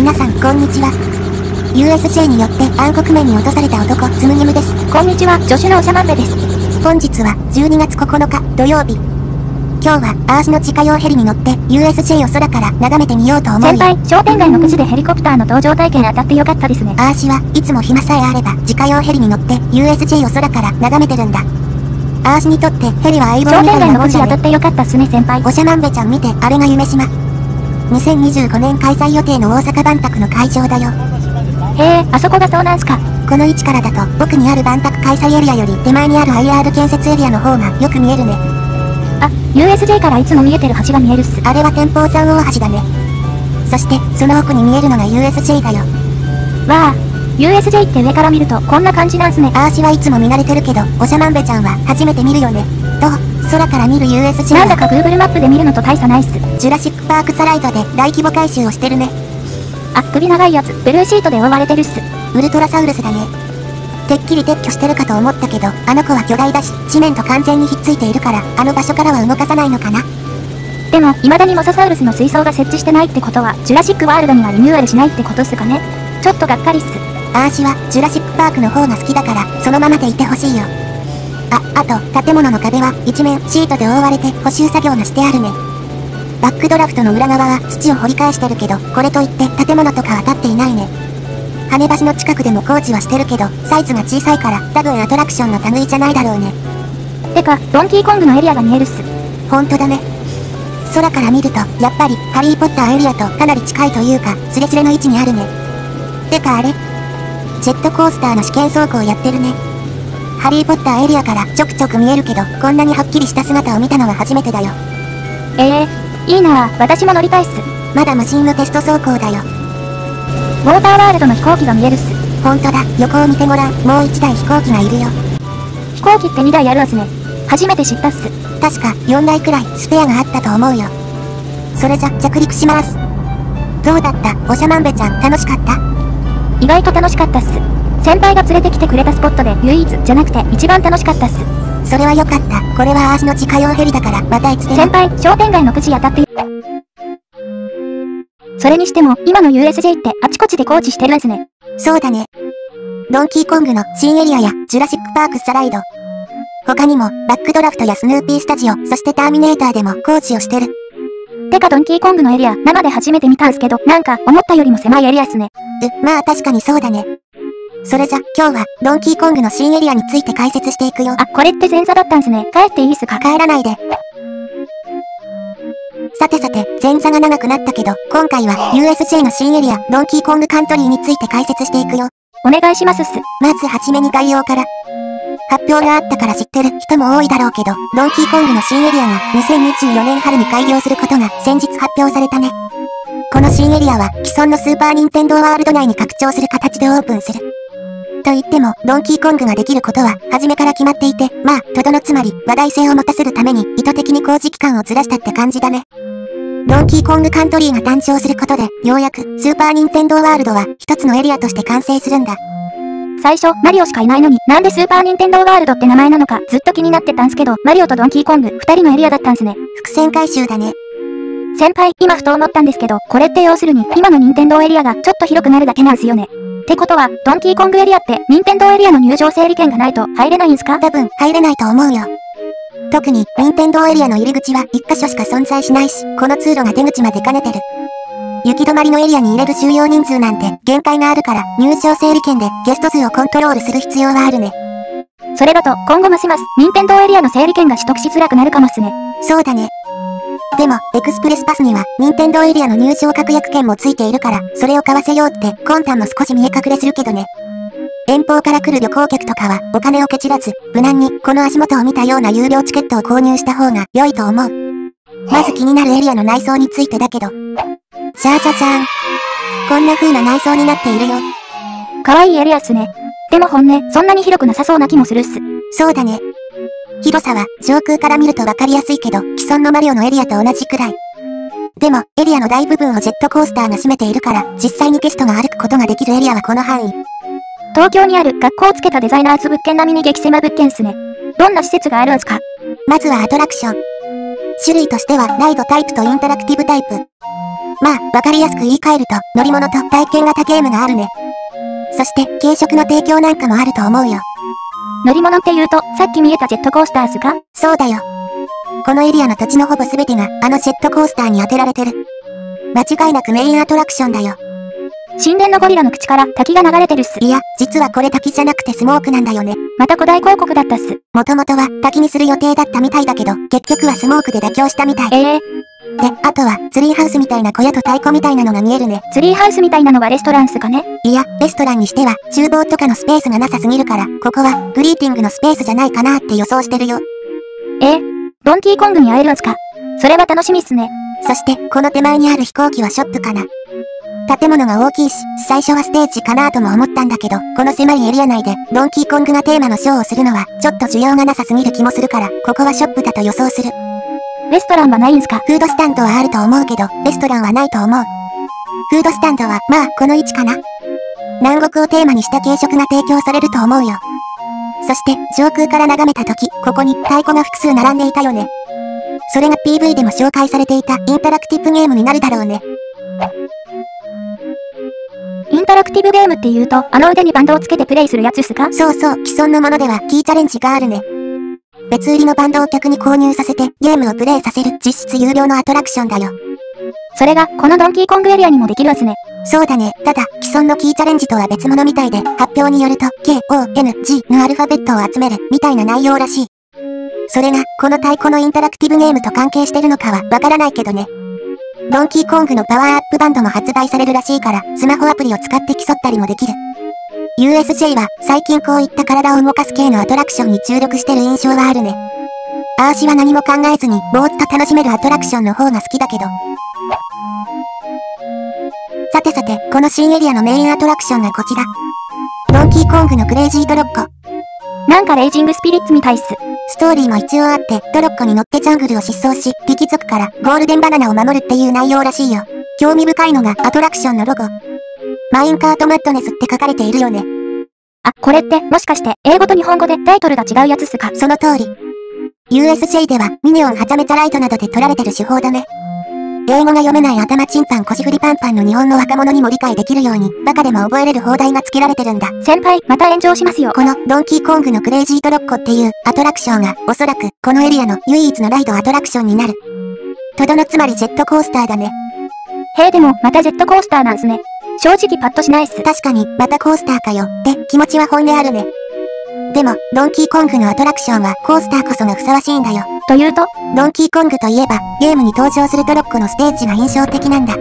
皆さんこんにちは。USJ によって暗黒面に落とされた男、つむぎむです。こんにちは、助手のおしゃまんべです。本日は12月9日土曜日。今日はアーシの自家用ヘリに乗って USJ を空から眺めてみようと思うよ。先輩、商店街の9時でヘリコプターの搭乗体験当たってよかったですね。アーシはいつも暇さえあれば自家用ヘリに乗って USJ を空から眺めてるんだ。アーシにとってヘリは相棒みたいなもんだね。商店街の9時当たってよかったっすね先輩。おしゃまんべちゃん見て、あれが夢島。2025年開催予定の大阪万博の会場だよ。へえ、あそこがそうなんすか。この位置からだと奥にある万博開催エリアより手前にある IR 建設エリアの方がよく見えるね。あ、USJ からいつも見えてる橋が見えるっす。あれは天保山大橋だね。そしてその奥に見えるのが USJ だよ。わあ、USJ って上から見るとこんな感じなんすね。アーシはいつも見慣れてるけど、おしゃまんべちゃんは初めて見るよね。どう？空から見る USJ なんだか Google マップで見るのと大差ないっす。ジュラシックパークサライドで大規模改修をしてるね。あ、首長いやつ、ブルーシートで覆われてるっす。ウルトラサウルスだね。てっきり撤去してるかと思ったけど、あの子は巨大だし、地面と完全にひっついているから、あの場所からは動かさないのかな。でも、未だにモササウルスの水槽が設置してないってことは、ジュラシックワールドにはリニューアルしないってことっすかね。ちょっとがっかりっす。アーシはジュラシックパークの方が好きだから、そのままでいてほしいよ。あと、建物の壁は一面シートで覆われて補修作業がしてあるね。バックドラフトの裏側は土を掘り返してるけど、これといって建物とかは建っていないね。跳ね橋の近くでも工事はしてるけど、サイズが小さいから多分アトラクションの類じゃないだろうね。てか、ドンキーコングのエリアが見えるっす。ほんとだね。空から見ると、やっぱりハリーポッターエリアとかなり近いというか、スレスレの位置にあるね。てかあれ、ジェットコースターの試験走行やってるね。ハリーポッターエリアからちょくちょく見えるけど、こんなにはっきりした姿を見たのは初めてだよ。いいなぁ、私も乗りたいっす。まだ無人のテスト走行だよ。ウォーターワールドの飛行機が見えるっす。ほんとだ、横を見てごらん、もう1台飛行機がいるよ。飛行機って2台あるんすね。初めて知ったっす。確か4台くらいスペアがあったと思うよ。それじゃ、着陸します。どうだった、おしゃまんべちゃん、楽しかった？意外と楽しかったっす。先輩が連れてきてくれたスポットで唯一じゃなくて一番楽しかったっす。それはよかった。これはアーシの自家用ヘリだから、またいつでも。先輩、商店街の9時当たって。それにしても、今の USJ ってあちこちで工事してるんすね。そうだね。ドンキーコングの新エリアやジュラシックパークサライド。他にも、バックドラフトやスヌーピースタジオ、そしてターミネーターでも工事をしてる。てかドンキーコングのエリア、生で初めて見たんすけど、なんか思ったよりも狭いエリアっすね。まあ確かにそうだね。それじゃ、今日は、ドンキーコングの新エリアについて解説していくよ。あ、これって前座だったんすね。帰っていいっすか？帰らないで。さて、前座が長くなったけど、今回は USJ の新エリア、ドンキーコングカントリーについて解説していくよ。お願いしますっす。まずはじめに概要から。発表があったから知ってる人も多いだろうけど、ドンキーコングの新エリアが2024年春に開業することが先日発表されたね。この新エリアは既存のスーパーニンテンドーワールド内に拡張する形でオープンする。と言っても、ドンキーコングができることは、初めから決まっていて、まあ、とどのつまり、話題性を持たせるために、意図的に工事期間をずらしたって感じだね。ドンキーコングカントリーが誕生することで、ようやく、スーパーニンテンドーワールドは、一つのエリアとして完成するんだ。最初、マリオしかいないのに、なんでスーパーニンテンドーワールドって名前なのか、ずっと気になってたんすけど、マリオとドンキーコング、二人のエリアだったんすね。伏線回収だね。先輩、今ふと思ったんですけど、これって要するに、今のニンテンドーエリアが、ちょっと広くなるだけなんすよね。ってことは、ドンキーコングエリアって、ニンテンドーエリアの入場整理券がないと入れないんすか？多分、入れないと思うよ。特に、ニンテンドーエリアの入り口は一箇所しか存在しないし、この通路が出口まで兼ねてる。行き止まりのエリアに入れる収容人数なんて限界があるから、入場整理券でゲスト数をコントロールする必要はあるね。それだと、今後ますます、ニンテンドーエリアの整理券が取得しづらくなるかもっすね。そうだね。でも、エクスプレスパスには、ニンテンドーエリアの入場確約券もついているから、それを買わせようって魂胆も少し見え隠れするけどね。遠方から来る旅行客とかは、お金をケチらず、無難に、この足元を見たような有料チケットを購入した方が良いと思う。まず気になるエリアの内装についてだけど。シャーシャシャーン。こんな風な内装になっているよ。可愛いエリアっすね。でも本音、そんなに広くなさそうな気もするっす。そうだね。広さは上空から見るとわかりやすいけど、既存のマリオのエリアと同じくらい。でも、エリアの大部分をジェットコースターが占めているから、実際にゲストが歩くことができるエリアはこの範囲。東京にある学校をつけたデザイナーズ物件並みに激狭物件っすね。どんな施設があるんすか？まずはアトラクション。種類としては、ライドタイプとインタラクティブタイプ。まあ、わかりやすく言い換えると、乗り物と体験型ゲームがあるね。そして、軽食の提供なんかもあると思うよ。乗り物って言うと、さっき見えたジェットコースターすか？そうだよ。このエリアの土地のほぼ全てが、あのジェットコースターに当てられてる。間違いなくメインアトラクションだよ。神殿のゴリラの口から滝が流れてるっす。いや、実はこれ滝じゃなくてスモークなんだよね。また古代広告だったっす。もともとは滝にする予定だったみたいだけど、結局はスモークで妥協したみたい。で、あとは、ツリーハウスみたいな小屋と太鼓みたいなのが見えるね。ツリーハウスみたいなのはレストランっすかね？いや、レストランにしては、厨房とかのスペースがなさすぎるから、ここは、グリーティングのスペースじゃないかなって予想してるよ。ドンキーコングに会えるんすか？それは楽しみっすね。そして、この手前にある飛行機はショップかな。建物が大きいし、最初はステージかなとも思ったんだけど、この狭いエリア内で、ドンキーコングがテーマのショーをするのは、ちょっと需要がなさすぎる気もするから、ここはショップだと予想する。レストランはないんすか？フードスタンドはあると思うけど、レストランはないと思う。フードスタンドは、まあ、この位置かな。南国をテーマにした軽食が提供されると思うよ。そして、上空から眺めた時、ここに太鼓が複数並んでいたよね。それが PV でも紹介されていたインタラクティブゲームになるだろうね。インタラクティブゲームって言うと、あの腕にバンドをつけてプレイするやつっすか？そうそう、既存のものではキーチャレンジがあるね。別売りのバンドを客に購入させてゲームをプレイさせる実質有料のアトラクションだよ。それが、このドンキーコングエリアにもできるんすね。そうだね。ただ、既存のキーチャレンジとは別物みたいで、発表によると、K-O-N-G のアルファベットを集める、みたいな内容らしい。それが、この太鼓のインタラクティブゲームと関係してるのかは、わからないけどね。ドンキーコングのパワーアップバンドも発売されるらしいから、スマホアプリを使って競ったりもできる。USJ は、最近こういった体を動かす系のアトラクションに注力してる印象はあるね。あーしは何も考えずに、ぼーっと楽しめるアトラクションの方が好きだけど。さてさて、この新エリアのメインアトラクションがこちら。ドンキーコングのクレイジートロッコ。なんかレイジングスピリッツみたいっす。ストーリーも一応あって、トロッコに乗ってジャングルを疾走し、敵族からゴールデンバナナを守るっていう内容らしいよ。興味深いのがアトラクションのロゴ。マインカートマッドネスって書かれているよね。あ、これって、もしかして、英語と日本語でタイトルが違うやつっすか？その通り。USJ では、ミニオンはちゃめちゃライトなどで撮られてる手法だね。英語が読めない頭チンパン腰振りパンパンの日本の若者にも理解できるように、バカでも覚えれる放題が付けられてるんだ。先輩、また炎上しますよ。この、ドンキーコングのクレイジートロッコっていう、アトラクションが、おそらく、このエリアの唯一のライドアトラクションになる。とどのつまりジェットコースターだね。へえ、でも、またジェットコースターなんすね。正直パッとしないっす。確かに、またコースターかよ、って気持ちは本音あるね。でも、ドンキーコングのアトラクションはコースターこそがふさわしいんだよ。というと、ドンキーコングといえば、ゲームに登場するトロッコのステージが印象的なんだ。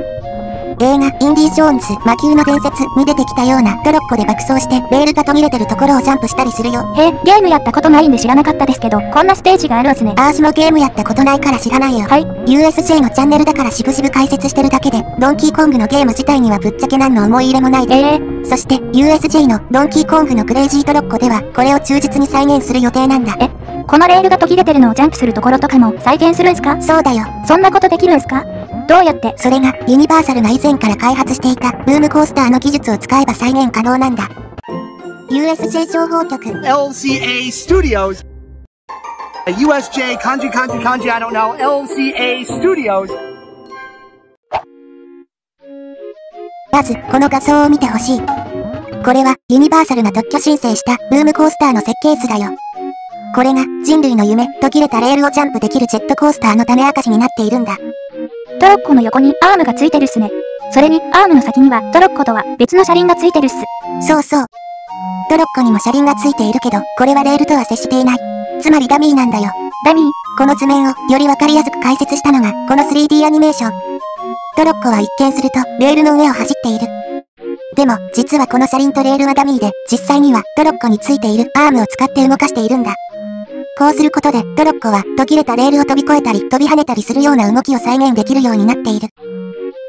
映画、インディ・ジョーンズ、魔宮の伝説に出てきたようなトロッコで爆走してレールが途切れてるところをジャンプしたりするよ。へえ、ゲームやったことないんで知らなかったですけど、こんなステージがあるんすね。あーしもゲームやったことないから知らないよ。はい。USJ のチャンネルだからしぶしぶ解説してるだけで、ドンキーコングのゲーム自体にはぶっちゃけ何の思い入れもないで。そして、USJ のドンキーコングのクレイジートロッコでは、これを忠実に再現する予定なんだ。このレールが途切れてるのをジャンプするところとかも再現するんすか？そうだよ。そんなことできるんすか？どうやって？それが、ユニバーサルが以前から開発していた、ブームコースターの技術を使えば再現可能なんだ。USJ 情報局。LCA Studios. USJ kanji, I don't know. LCA Studios. まず、この画像を見てほしい。これは、ユニバーサルが特許申請した、ブームコースターの設計図だよ。これが、人類の夢、途切れたレールをジャンプできるジェットコースターの種明かしになっているんだ。トロッコの横にアームがついてるっすね。それに、アームの先には、トロッコとは別の車輪がついてるっす。そうそう。トロッコにも車輪がついているけど、これはレールとは接していない。つまりダミーなんだよ。ダミー？この図面を、よりわかりやすく解説したのが、この 3D アニメーション。トロッコは一見すると、レールの上を走っている。でも、実はこの車輪とレールはダミーで、実際にはトロッコについているアームを使って動かしているんだ。こうすることで、トロッコは途切れたレールを飛び越えたり、飛び跳ねたりするような動きを再現できるようになっている。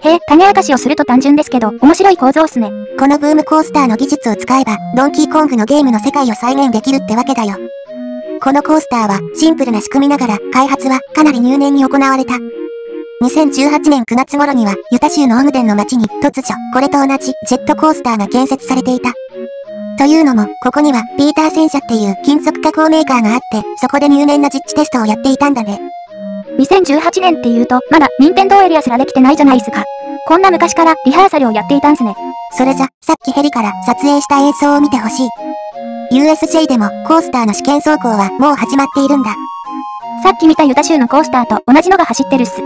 へえ、種明かしをすると単純ですけど、面白い構造っすね。このブームコースターの技術を使えば、ドンキーコングのゲームの世界を再現できるってわけだよ。このコースターは、シンプルな仕組みながら、開発はかなり入念に行われた。2018年9月頃には、ユタ州のオグデンの街に、突如、これと同じ、ジェットコースターが建設されていた。というのも、ここには、ピーター戦車っていう金属加工メーカーがあって、そこで入念な実地テストをやっていたんだね。2018年って言うと、まだ任天堂エリアすらできてないじゃないっすか。こんな昔からリハーサルをやっていたんすね。それじゃ、さっきヘリから撮影した映像を見てほしい。USJ でもコースターの試験走行はもう始まっているんだ。さっき見たユタ州のコースターと同じのが走ってるっす。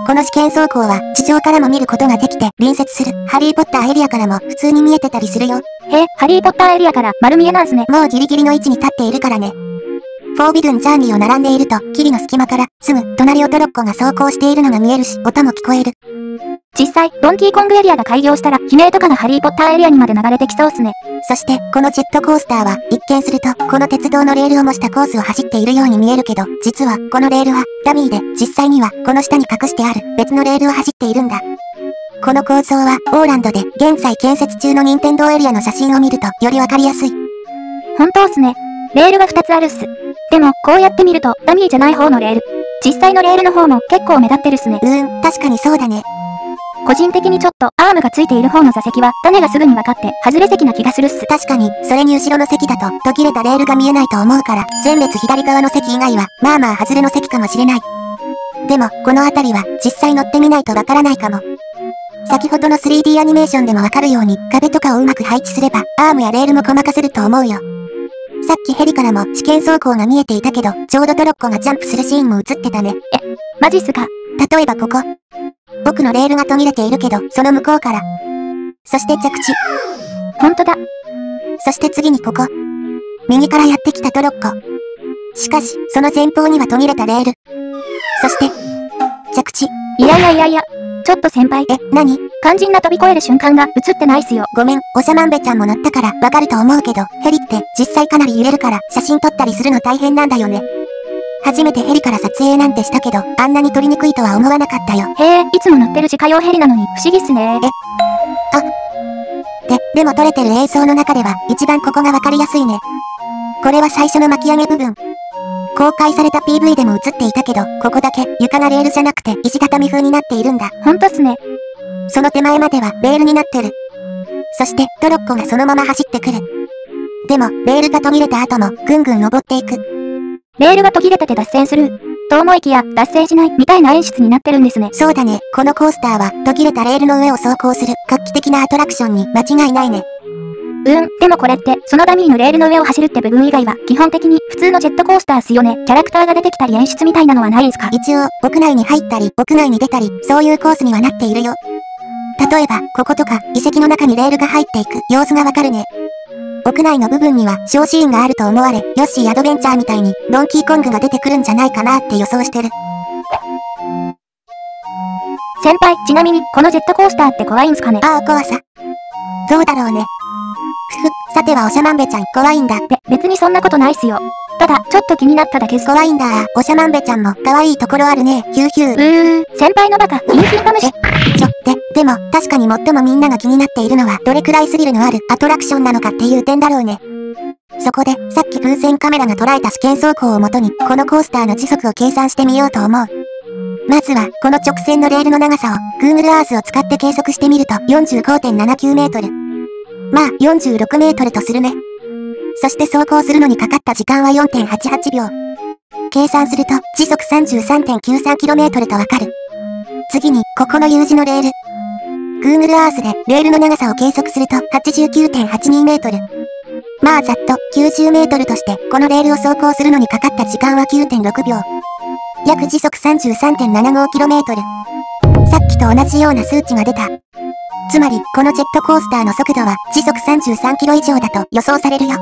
この試験走行は地上からも見ることができて、隣接するハリーポッターエリアからも普通に見えてたりするよ。へえ、ハリーポッターエリアから丸見えなんすね。もうギリギリの位置に立っているからね。フォービドゥンジャーニーを並んでいると、木々の隙間からすぐ隣をトロッコが走行しているのが見えるし、音も聞こえる。実際、ドンキーコングエリアが開業したら、悲鳴とかがハリーポッターエリアにまで流れてきそうっすね。そして、このジェットコースターは、一見すると、この鉄道のレールを模したコースを走っているように見えるけど、実は、このレールは、ダミーで、実際には、この下に隠してある、別のレールを走っているんだ。この構造は、オーランドで、現在建設中の任天堂エリアの写真を見ると、よりわかりやすい。本当っすね。レールが2つあるっす。でも、こうやって見ると、ダミーじゃない方のレール。実際のレールの方も結構目立ってるっすね。確かにそうだね。個人的にちょっとアームがついている方の座席は種がすぐに分かって外れ席な気がするっす。確かに、それに後ろの席だと途切れたレールが見えないと思うから、前列左側の席以外は、まあまあ外れの席かもしれない。でも、この辺りは実際乗ってみないとわからないかも。先ほどの 3D アニメーションでもわかるように壁とかをうまく配置すれば、アームやレールも細かせると思うよ。さっきヘリからも試験走行が見えていたけど、ちょうどトロッコがジャンプするシーンも映ってたね。マジっすか？例えばここ。奥のレールが途切れているけど、その向こうから。そして着地。ほんとだ。そして次にここ。右からやってきたトロッコ。しかし、その前方には途切れたレール。そして、着地。いや。ちょっと先輩。何？肝心な飛び越える瞬間が映ってないっすよ。ごめん、おしゃまんべちゃんも乗ったからわかると思うけど、ヘリって実際かなり揺れるから写真撮ったりするの大変なんだよね。初めてヘリから撮影なんてしたけど、あんなに撮りにくいとは思わなかったよ。へえ、いつも乗ってる自家用ヘリなのに不思議っすね。でも撮れてる映像の中では一番ここがわかりやすいね。これは最初の巻き上げ部分。公開された PV でも映っていたけど、ここだけ床がレールじゃなくて石畳風になっているんだ。ほんとっすね。その手前まではレールになってる。そしてトロッコがそのまま走ってくる。でも、レールが途切れた後もぐんぐん登っていく。レールが途切れてて脱線する。と思いきや、脱線しないみたいな演出になってるんですね。そうだね。このコースターは途切れたレールの上を走行する画期的なアトラクションに間違いないね。でもこれって、そのダミーのレールの上を走るって部分以外は、基本的に普通のジェットコースターっすよね。キャラクターが出てきたり演出みたいなのはないですか？一応、屋内に入ったり、屋外に出たり、そういうコースにはなっているよ。例えば、こことか、遺跡の中にレールが入っていく様子がわかるね。屋内の部分には小シーンがあると思われ、ヨッシーアドベンチャーみたいに、ドンキーコングが出てくるんじゃないかなって予想してる。先輩、ちなみに、このジェットコースターって怖いんすかね？怖さ。どうだろうね。さてはおしゃまんべちゃん、怖いんだ。別にそんなことないっすよ。ただ、ちょっと気になっただけっす。怖いんだ。おしゃまんべちゃんも可愛いところあるね。ヒューヒュー。先輩のバカ、インフィンタムシ。でも、確かに最もみんなが気になっているのは、どれくらいスリルのあるアトラクションなのかっていう点だろうね。そこで、さっき風船カメラが捉えた試験走行をもとに、このコースターの時速を計算してみようと思う。まずは、この直線のレールの長さを、Google Earth を使って計測してみると、45.79 メートル。まあ、46メートルとするね。そして走行するのにかかった時間は 4.88 秒。計算すると、時速 33.93km とわかる。次に、ここの U 字のレール。Google Earth でレールの長さを計測すると 89.82 メートル。まあざっと90メートルとして、このレールを走行するのにかかった時間は 9.6 秒。約時速 33.75km。さっきと同じような数値が出た。つまり、このジェットコースターの速度は時速33キロ以上だと予想されるよ。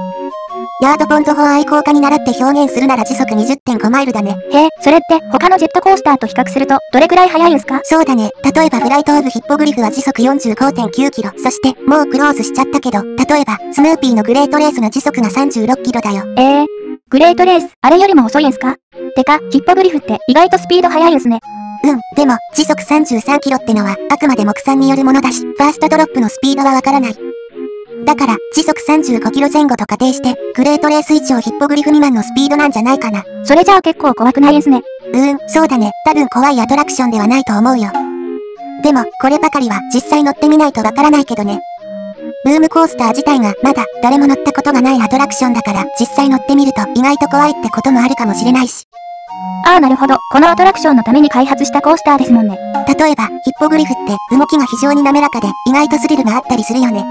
ヤードポンド法愛好家に習って表現するなら時速 20.5 マイルだね。へえ、それって他のジェットコースターと比較するとどれくらい速いんすか？そうだね。例えばフライトオブヒッポグリフは時速 45.9 キロ。そして、もうクローズしちゃったけど、例えば、スヌーピーのグレートレースの時速が36キロだよ。グレートレース、あれよりも遅いんすか？てか、ヒッポグリフって意外とスピード速いんすね。でも、時速33キロってのは、あくまで目算によるものだし、ファーストドロップのスピードはわからない。だから、時速35キロ前後と仮定して、グレートレース以上ヒッポグリフ未満のスピードなんじゃないかな。それじゃあ結構怖くないんすね。そうだね。多分怖いアトラクションではないと思うよ。でも、こればかりは実際乗ってみないとわからないけどね。ブームコースター自体がまだ誰も乗ったことがないアトラクションだから、実際乗ってみると意外と怖いってこともあるかもしれないし。ああなるほど。このアトラクションのために開発したコースターですもんね。例えば、ヒッポグリフって動きが非常に滑らかで意外とスリルがあったりするよね。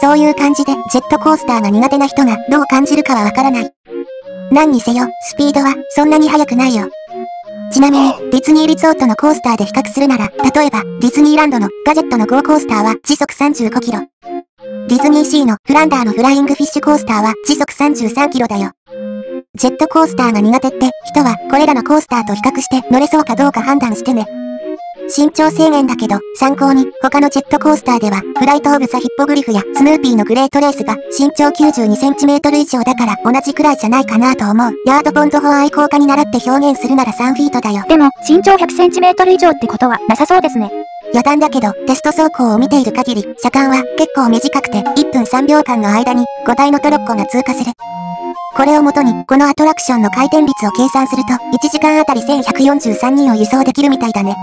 そういう感じでジェットコースターが苦手な人がどう感じるかはわからない。何にせよ、スピードはそんなに速くないよ。ちなみに、ディズニーリゾートのコースターで比較するなら、例えば、ディズニーランドのガジェットの GO コースターは時速35キロ。ディズニーシーのフランダーのフライングフィッシュコースターは時速33キロだよ。ジェットコースターが苦手って人はこれらのコースターと比較して乗れそうかどうか判断してね。身長制限だけど参考に他のジェットコースターではフライトオブザヒッポグリフやスヌーピーのグレートレースが身長92センチメートル以上だから同じくらいじゃないかなと思う。ヤードポンドフォア愛好家に習って表現するなら3フィートだよ。でも身長100センチメートル以上ってことはなさそうですね。余談だけどテスト走行を見ている限り車間は結構短くて1分3秒間の間に5体のトロッコが通過する。これをもとにこのアトラクションの回転率を計算すると1時間あたり1143人を輸送できるみたいだね。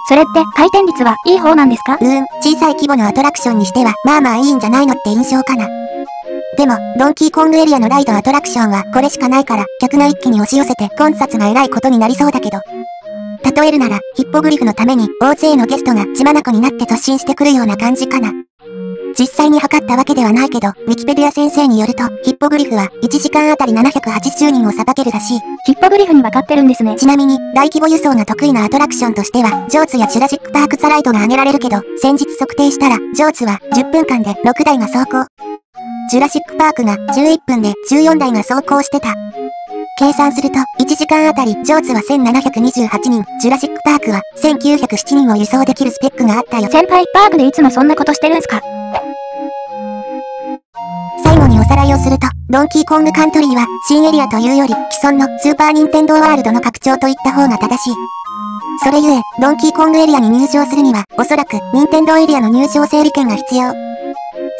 それって回転率はいい方なんですか？小さい規模のアトラクションにしてはまあまあいいんじゃないのって印象かな。でも、ドンキーコングエリアのライドアトラクションはこれしかないから客が一気に押し寄せて混雑がえらいことになりそうだけど。例えるなら、ヒッポグリフのために大勢のゲストが血眼になって突進してくるような感じかな。実際に測ったわけではないけど、ウィキペディア先生によると、ヒッポグリフは1時間あたり780人をさばけるらしい。ヒッポグリフに分かってるんですね。ちなみに、大規模輸送が得意なアトラクションとしては、ジョーズやジュラシックパークザライドが挙げられるけど、先日測定したら、ジョーズは10分間で6台が走行。ジュラシックパークが11分で14台が走行してた。計算すると、1時間あたりジョーズは1728人、ジュラシックパークは1907人を輸送できるスペックがあったよ。先輩、パークでいつもそんなことしてるんすか？最後におさらいをすると、ドンキーコングカントリーは新エリアというより既存のスーパーニンテンドーワールドの拡張といった方が正しい。それゆえ、ドンキーコングエリアに入場するには、おそらくニンテンドーエリアの入場整理券が必要。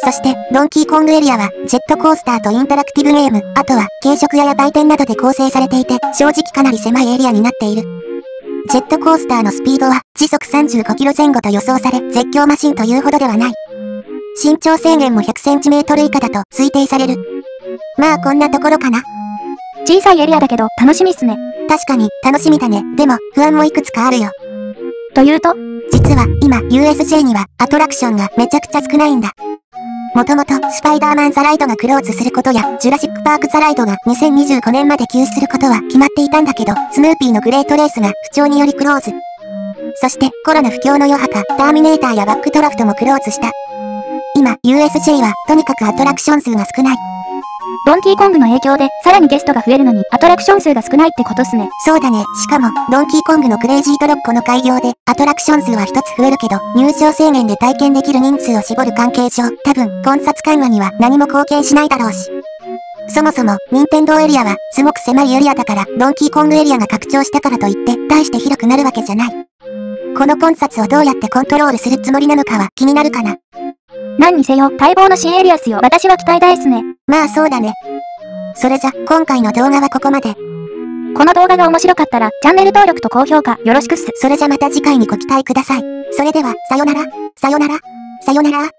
そして、ドンキーコングエリアは、ジェットコースターとインタラクティブゲーム、あとは、軽食屋や売店などで構成されていて、正直かなり狭いエリアになっている。ジェットコースターのスピードは、時速35キロ前後と予想され、絶叫マシンというほどではない。身長制限も100センチメートル以下だと推定される。まあこんなところかな。小さいエリアだけど、楽しみっすね。確かに、楽しみだね。でも、不安もいくつかあるよ。というと？実は、今、USJ には、アトラクションがめちゃくちゃ少ないんだ。もともと、スパイダーマンザライドがクローズすることや、ジュラシックパークザライドが2025年まで休止することは決まっていたんだけど、スヌーピーのグレートレースが不調によりクローズ。そして、コロナ不況の余波か、ターミネーターやバックドラフトもクローズした。今、USJ は、とにかくアトラクション数が少ない。ドンキーコングの影響で、さらにゲストが増えるのに、アトラクション数が少ないってことっすね。そうだね。しかも、ドンキーコングのクレイジートロッコの開業で、アトラクション数は一つ増えるけど、入場制限で体験できる人数を絞る関係上、多分、混雑緩和には何も貢献しないだろうし。そもそも、ニンテンドーエリアは、すごく狭いエリアだから、ドンキーコングエリアが拡張したからといって、大して広くなるわけじゃない。この混雑をどうやってコントロールするつもりなのかは気になるかな。何にせよ、待望の新エリアっすよ。私は期待大っすね。まあそうだね。それじゃ、今回の動画はここまで。この動画が面白かったら、チャンネル登録と高評価よろしくっす。それじゃまた次回にご期待ください。それでは、さよなら、さよなら、さよなら。